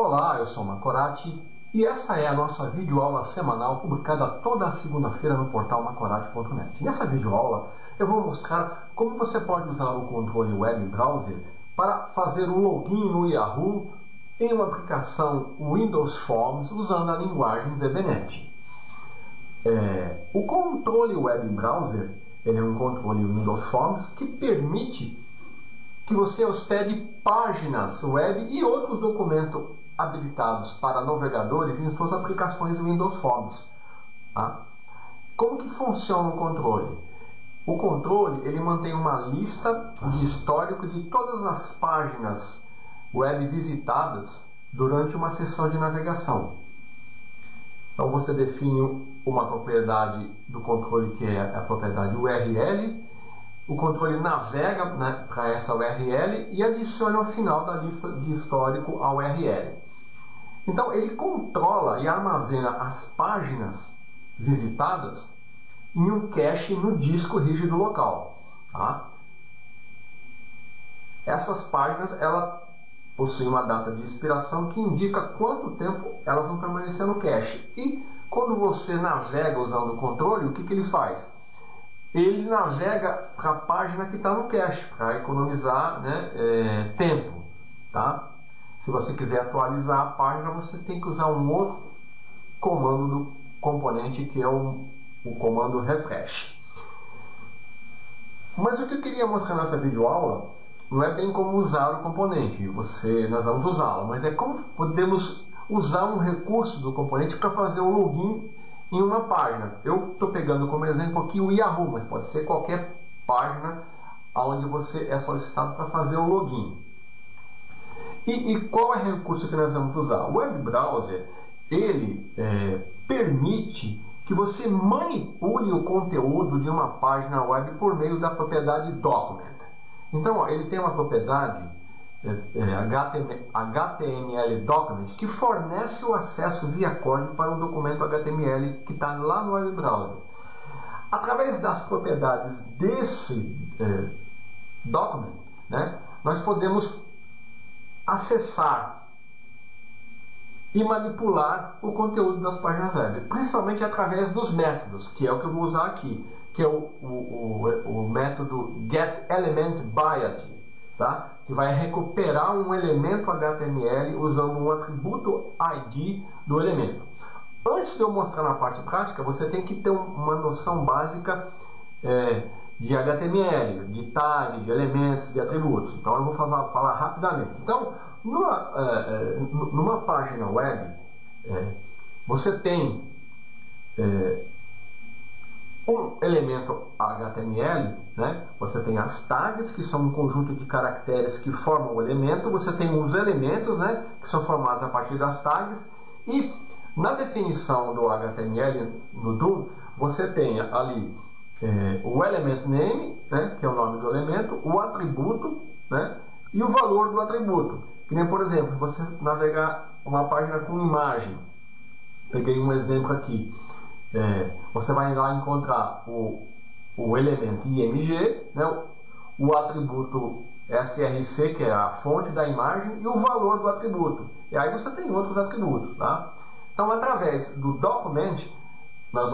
Olá, eu sou Macorati e essa é a nossa videoaula semanal publicada toda segunda-feira no portal macorati.net. Nessa videoaula eu vou mostrar como você pode usar o controle web browser para fazer um login no Yahoo em uma aplicação Windows Forms usando a linguagem VBNet. O controle web browser ele é um controle Windows Forms que permite que você hospede páginas web e outros documentos habilitados para navegadores em suas aplicações Windows Forms. Tá? Como que funciona o controle? O controle ele mantém uma lista de histórico de todas as páginas web visitadas durante uma sessão de navegação. Então você define uma propriedade do controle que é a propriedade URL. O controle navega para essa URL e adiciona ao final da lista de histórico a URL. Então ele controla e armazena as páginas visitadas em um cache no disco rígido local. Tá? Essas páginas ela possuem uma data de expiração que indica quanto tempo elas vão permanecer no cache. E quando você navega usando o controle, o que ele faz? Ele navega para a página que está no cache, para economizar tempo. Tá? Se você quiser atualizar a página, você tem que usar um outro comando do componente, que é o comando refresh. Mas o que eu queria mostrar nessa videoaula não é bem como usar o componente, nós vamos usá-lo, mas é como podemos usar um recurso do componente para fazer o login em uma página. Eu estou pegando como exemplo aqui o Yahoo, mas pode ser qualquer página onde você é solicitado para fazer o login. E qual é o recurso que nós vamos usar? O web browser ele permite que você manipule o conteúdo de uma página web por meio da propriedade document. Então ele tem uma propriedade HTML document que fornece o acesso via código para um documento HTML que está lá no web browser. Através das propriedades desse document, nós podemos acessar e manipular o conteúdo das páginas web, principalmente através dos métodos, que é o que eu vou usar aqui, que é o método getElementById, tá? Que vai recuperar um elemento HTML usando um atributo ID do elemento. Antes de eu mostrar na parte prática, você tem que ter uma noção básica de HTML, de tag, de elementos, de atributos. Então eu vou falar rapidamente. Então, numa página web, você tem um elemento HTML, você tem as tags, que são um conjunto de caracteres que formam o elemento, você tem os elementos, que são formados a partir das tags, e na definição do HTML no DOM, você tem ali o element name, que é o nome do elemento, o atributo, e o valor do atributo. Que nem, por exemplo, se você navegar uma página com imagem, peguei um exemplo aqui, você vai lá encontrar o elemento IMG, o atributo src, que é a fonte da imagem, e o valor do atributo. E aí você tem outros atributos. Tá? Então, através do document, nós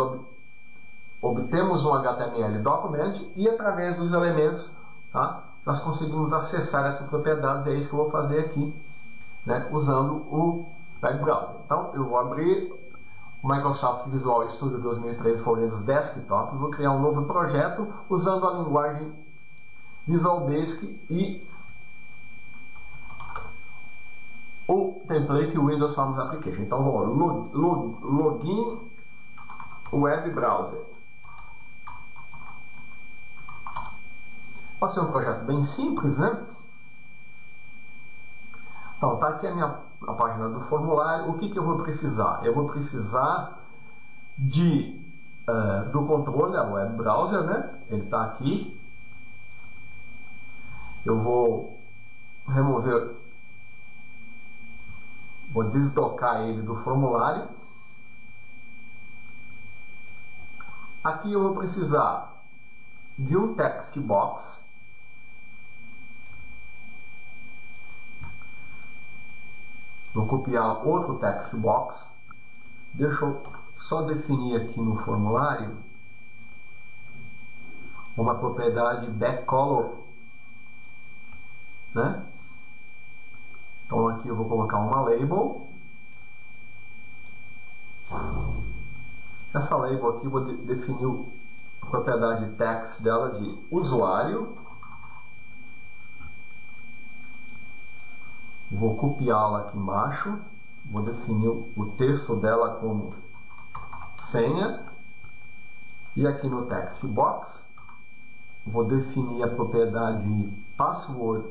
obtemos um HTML document e através dos elementos, tá, nós conseguimos acessar essas propriedades. É isso que eu vou fazer aqui, usando o web browser. Então, eu vou abrir o Microsoft Visual Studio 2013 for Windows Desktop, vou criar um novo projeto usando a linguagem Visual Basic e o template Windows Forms Application. Então vou login web browser. Pode ser um projeto bem simples, Então tá aqui a página do formulário. O que eu vou precisar? Eu vou precisar do controle da web browser, Ele está aqui. Eu vou remover, vou desdocar ele do formulário. Aqui eu vou precisar de um text box. Vou copiar outro text box. Deixa eu só definir aqui no formulário uma propriedade backcolor, né? Então aqui eu vou colocar uma label. Essa label aqui eu vou definir a propriedade text dela de usuário. Vou copiá-la aqui embaixo. Vou definir o texto dela como senha. E aqui no text box vou definir a propriedade password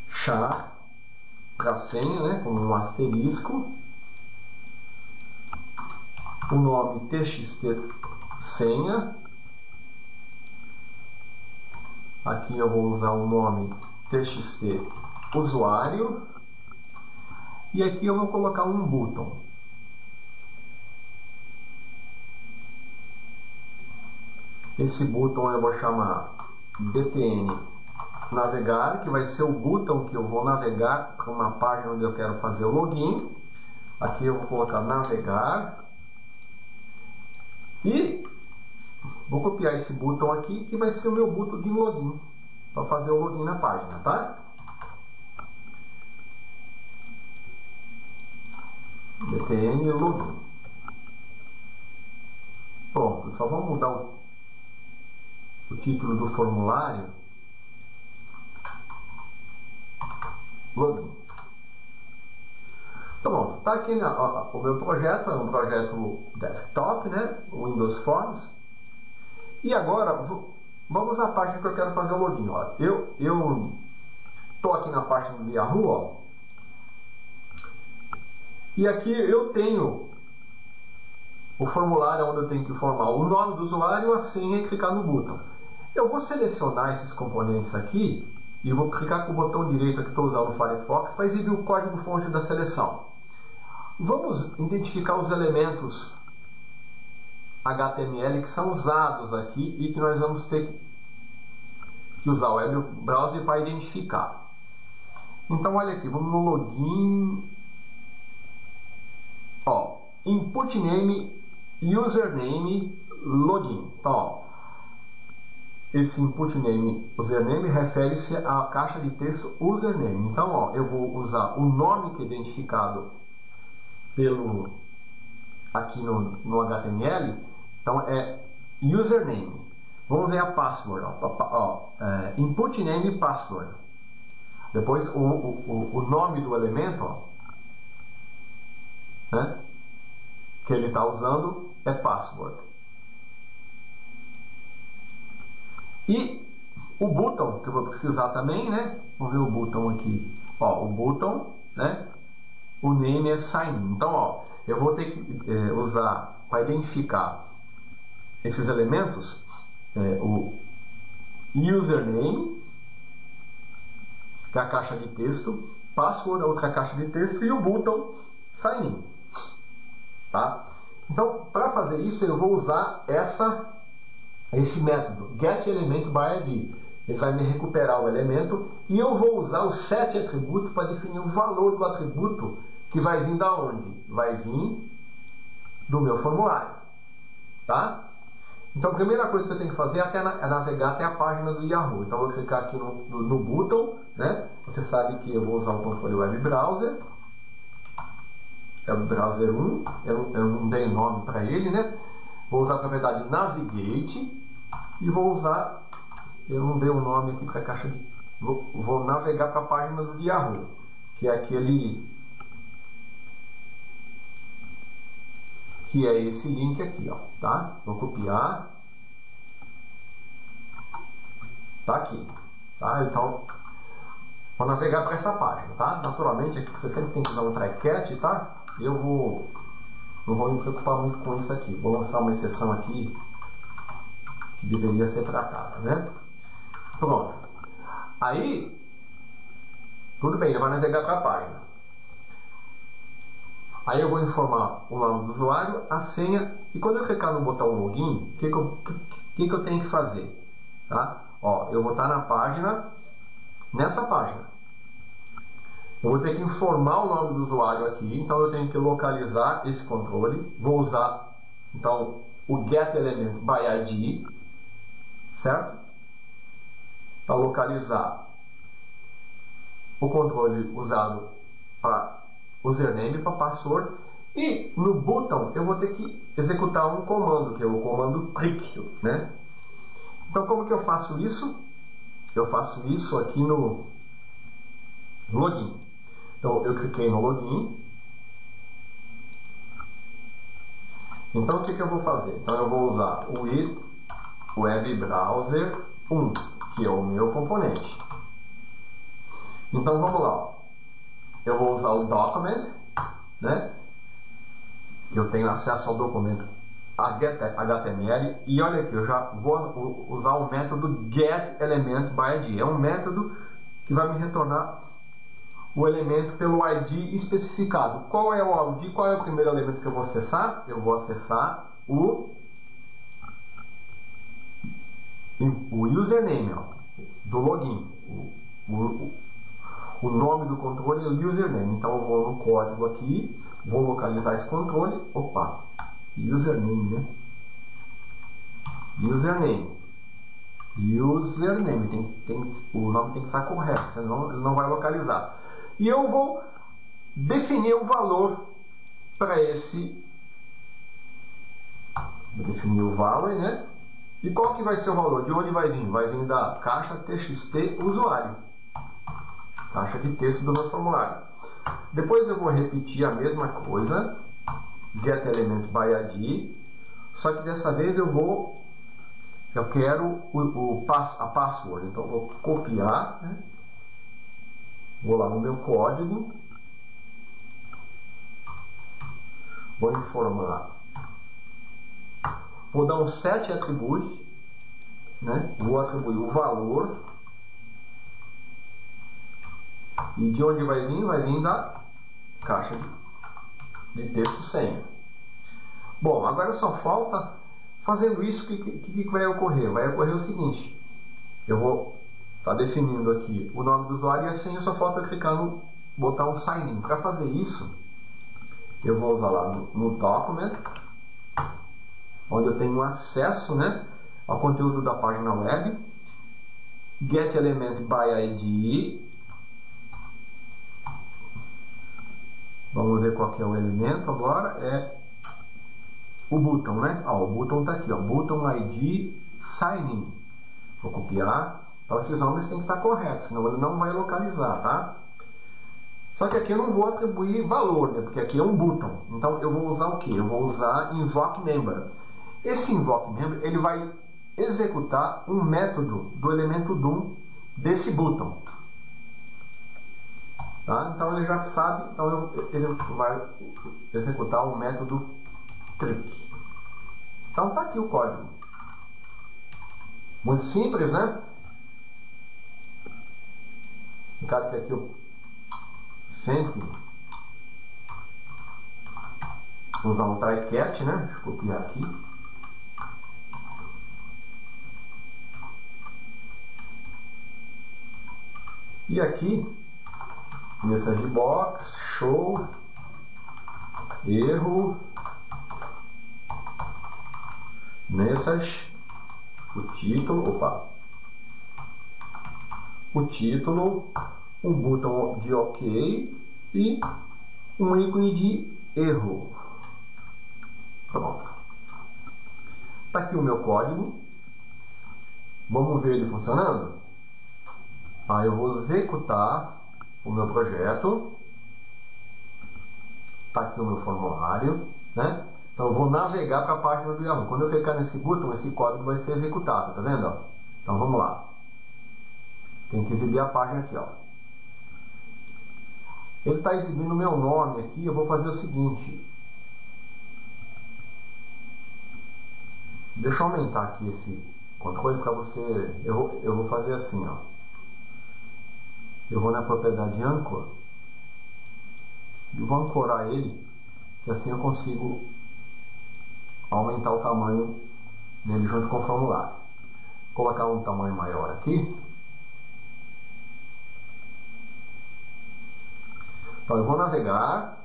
char para senha, né, como um asterisco. O nome txt senha. Aqui eu vou usar o nome txt usuário. E aqui eu vou colocar um button. Esse button eu vou chamar btn navegar, que vai ser o botão que eu vou navegar para uma página onde eu quero fazer o login. Aqui eu vou colocar navegar. E vou copiar esse botão aqui, que vai ser o meu botão de login, para fazer o login na página, tá? btn login. Pronto, só vamos mudar o título do formulário. Login. Então, pronto, está aqui o meu projeto, é um projeto desktop, né? Windows Forms. E agora, vamos à página que eu quero fazer o login. Ó. Eu estou aqui na página do Yahoo, ó. E aqui eu tenho o formulário onde eu tenho que informar o nome do usuário, a senha e clicar no botão. Eu vou selecionar esses componentes aqui e vou clicar com o botão direito que estou usando no Firefox para exibir o código-fonte da seleção. Vamos identificar os elementos HTML que são usados aqui e que nós vamos ter que usar o web browser para identificar. Então, olha aqui, vamos no login. Ó, input name, username, login. Então, ó, esse input name, username refere-se à caixa de texto username. Então, ó, eu vou usar o nome que é identificado aqui no HTML. Então, é username. Vamos ver a password. Input name e password. Depois, o nome do elemento, ó, né, que ele está usando é password. E o botão que eu vou precisar também, né? Vamos ver o botão aqui. Ó, o botão, né? O name é sign. Então, ó, eu vou ter que usar para identificar esses elementos o username, que é a caixa de texto, password, outra caixa de texto, e o botão sign in. Tá? Então, para fazer isso, eu vou usar esse método, getElementById. Ele vai me recuperar o elemento e eu vou usar o setAttribute para definir o valor do atributo que vai vir da onde? Vai vir do meu formulário. Tá? Então, a primeira coisa que eu tenho que fazer é navegar até a página do Yahoo. Então, eu vou clicar aqui no botão, né? Você sabe que eu vou usar o controle Web Browser. É o browser 1, eu não dei nome para ele, né? Vou usar a propriedade Navigate e vou usar, eu não dei o nome aqui para a caixa de... Vou navegar para a página do Yahoo, que é esse link aqui, ó, tá? Vou copiar. Tá aqui, tá? Então, vou navegar para essa página, tá? Naturalmente, aqui você sempre tem que usar um try catch, tá? Eu não vou me preocupar muito com isso aqui. Vou lançar uma exceção aqui que deveria ser tratada, né? Pronto. Aí, tudo bem, ele vai navegar para a página. Aí eu vou informar o nome do usuário, a senha, e quando eu clicar no botão login, o que eu tenho que fazer? Tá? Ó, eu vou estar na página, nessa página. Eu vou ter que informar o nome do usuário aqui, então eu tenho que localizar esse controle. Vou usar, então, o getElement by ID, certo? Para localizar o controle usado para username e para password. E no botão eu vou ter que executar um comando, que é o comando click, né? Então como que eu faço isso? Eu faço isso aqui no login. Então eu cliquei no login. Então o que eu vou fazer? Então eu vou usar o Web Browser 1, que é o meu componente. Então vamos lá. Ó. Eu vou usar o document, né? Que eu tenho acesso ao documento HTML. E olha aqui, eu já vou usar o método getElementById. É um método que vai me retornar o elemento pelo ID especificado. Qual é o ID? Qual é o primeiro elemento que eu vou acessar? Eu vou acessar o username, ó, do login. O nome do controle é o username. Então eu vou no código aqui, vou localizar esse controle. Opa, username, né? Username. O nome tem que estar correto, senão ele não vai localizar. E eu vou definir o valor para esse. Vou definir o valor, né? E qual que vai ser o valor? De onde vai vir? Vai vir da caixa txt usuário. Caixa de texto do meu formulário. Depois eu vou repetir a mesma coisa. getElementById. Só que dessa vez eu quero a password. Então eu vou copiar, né? Vou lá no meu código. Vou informar. Vou dar um set attribute, né? Vou atribuir o valor. E de onde vai vir? Vai vir da caixa de texto senha. Bom, agora só falta, fazendo isso, o que vai ocorrer? Vai ocorrer o seguinte: eu vou estar definindo aqui o nome do usuário e a senha, só falta clicar no botão Sign In. Para fazer isso, eu vou usar lá no Document, onde eu tenho acesso, né, ao conteúdo da página web, getElementById. Vamos ver qual que é o elemento agora. É o botão, né? Ó, o botão está aqui, ó, botão ID Sign In. Vou copiar. Então esses nomes têm que estar corretos, senão ele não vai localizar, tá? Só que aqui eu não vou atribuir valor, né? Porque aqui é um botão. Então eu vou usar o que? Eu vou usar InvokeMember. Esse InvokeMember, ele vai executar um método do elemento DOM desse botão. Tá? Então ele já sabe, então ele vai executar o método click. Então tá aqui o código. Muito simples, né? Claro que aqui eu sempre vou usar um try-catch, né? Deixa eu copiar aqui. E aqui, message box, show, erro, message, o título, um botão de OK e um ícone de erro. Pronto. Está aqui o meu código. Vamos ver ele funcionando? Aí eu vou executar o meu projeto. Está aqui o meu formulário, né? Então eu vou navegar para a página do Yahoo. Quando eu clicar nesse botão, esse código vai ser executado, tá vendo? Então vamos lá. Tem que exibir a página aqui, ó. Ele está exibindo o meu nome aqui. Eu vou fazer o seguinte. Deixa eu aumentar aqui esse controle para você. Eu vou fazer assim, ó. Eu vou na propriedade Anchor e vou ancorar ele, que assim eu consigo aumentar o tamanho dele junto com o formulário. Vou colocar um tamanho maior aqui. Então eu vou navegar,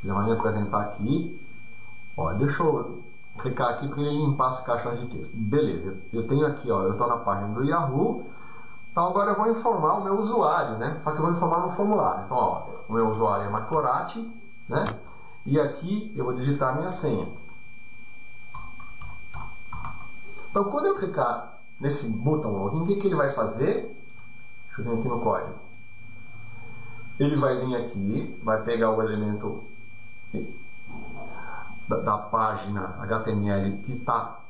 ele vai me apresentar aqui. Ó, deixa eu clicar aqui para ele limpar as caixas de texto. Beleza, eu tenho aqui, ó, eu estou na página do Yahoo. Então agora eu vou informar o meu usuário, né? Só que eu vou informar no formulário. Então, ó, o meu usuário é Macorati, né? E aqui eu vou digitar a minha senha. Então, quando eu clicar nesse botão login, o que ele vai fazer? Deixa eu vir aqui no código. Ele vai vir aqui, vai pegar o elemento da página HTML que está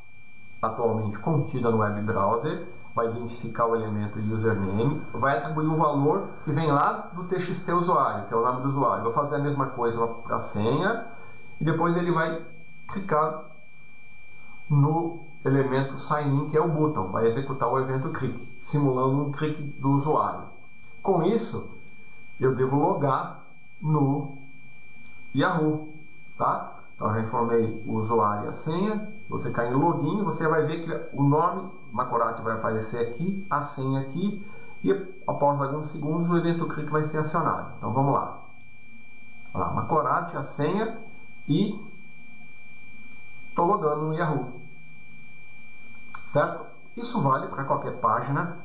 atualmente contida no web browser, vai identificar o elemento username, vai atribuir o valor que vem lá do txt usuário, que é o nome do usuário. Vou fazer a mesma coisa para a senha e depois ele vai clicar no elemento sign in, que é o botão, vai executar o evento clique, simulando um clique do usuário. Com isso, eu devo logar no Yahoo, tá? Então, eu já informei o usuário e a senha, vou clicar em login, você vai ver que o nome Macorati vai aparecer aqui, a senha aqui, e após alguns segundos o evento clique vai ser acionado. Então vamos lá. Olha lá, Macorati, a senha, e estou logando no Yahoo. Certo? Isso vale para qualquer página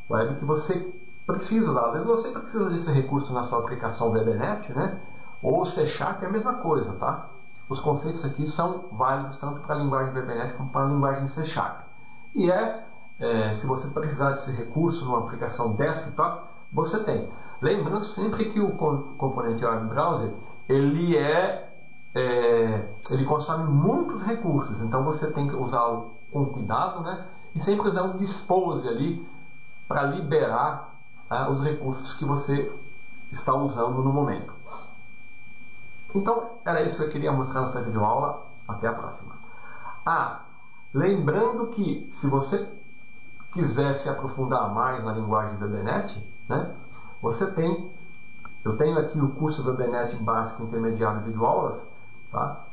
web que você precisa usar. Às vezes você precisa desse recurso na sua aplicação VBNet, né? Ou C# é a mesma coisa, tá? Os conceitos aqui são válidos tanto para a linguagem VBNet como para a linguagem C#. E se você precisar desse recurso numa aplicação desktop, você tem. Lembrando sempre que o componente web browser ele consome muitos recursos, então você tem que usá-lo com cuidado, né? E sempre usar um dispose ali para liberar os recursos que você está usando no momento. Então, era isso que eu queria mostrar nessa videoaula. Até a próxima. Lembrando que se você quiser se aprofundar mais na linguagem VBNet, né, eu tenho aqui o curso VBNet Básico Intermediário Videoaulas, tá?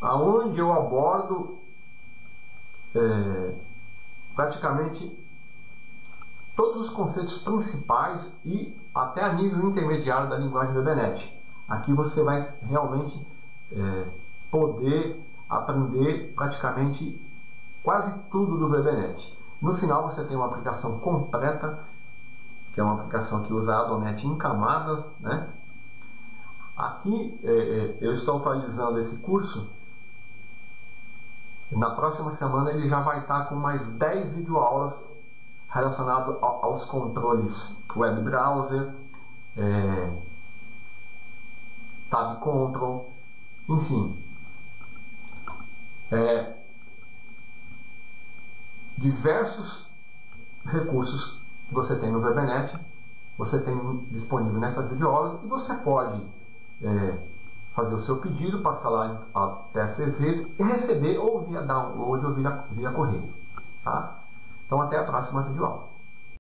Onde eu abordo praticamente todos os conceitos principais e até a nível intermediário da linguagem VBNet. Aqui você vai realmente poder aprender praticamente quase tudo do VBNet. No final você tem uma aplicação completa, que é uma aplicação que usa a Adonet em camadas, né? Aqui eu estou atualizando esse curso. Na próxima semana ele já vai estar com mais 10 videoaulas relacionadas aos controles web browser, tab control, enfim, diversos recursos que você tem no VBNet, você tem disponível nessas videoaulas, e você pode fazer o seu pedido, passar lá até 6 vezes e receber ou via download ou via correio, tá? Então até a próxima videoaula.